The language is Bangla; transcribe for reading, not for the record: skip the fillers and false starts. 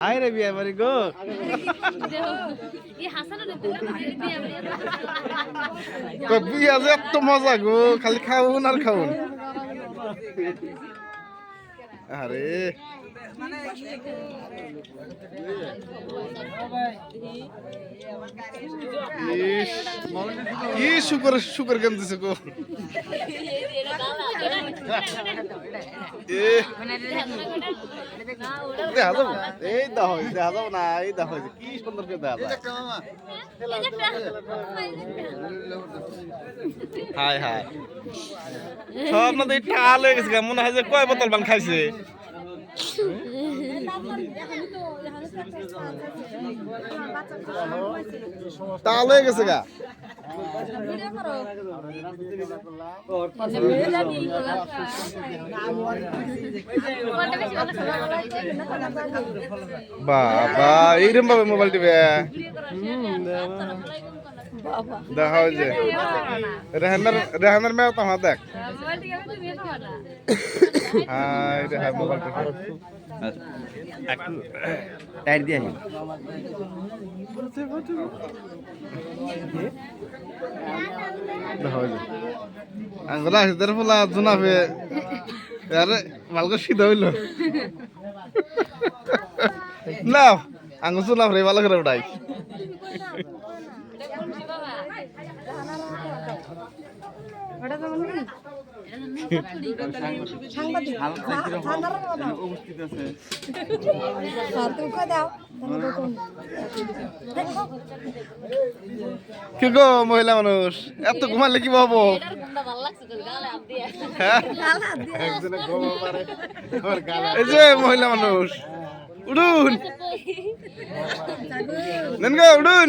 আয় রে বিয়া বাড়ি গো বিয়া যে এত মজা গো খালি খাউন আর খাউন আরে কি শুকর শুকর কেন দিছে গো দেখা যাবো এই দেখা যাবো না এই দেখা কি সুন্দর করে দেখা যায় হাই হাই সব আপনাদের টাল হয়ে গেছে মনে হয় যে কয় বোতল পান খাইছে টাল হয়ে গেছে গা বাবা এইরকম ভাবে মোবাইল টিপে দেখা হয়েছে রেহানের মেয়ে তো আমার দেখ হ্যাঁ রেহান মোবাইল টাইট দিয়ে আঙ্গুলা আসিদের ফুলা জুনাফে আরে ভালো সিদ্ধ হইল না আঙ্গুল জুনাফ রে ভালো করে উঠাই কি গো মহিলা মানুষ এত ঘুমালে কি পাবো এই যে মহিলা মানুষ উঠুন নেন গো উঠুন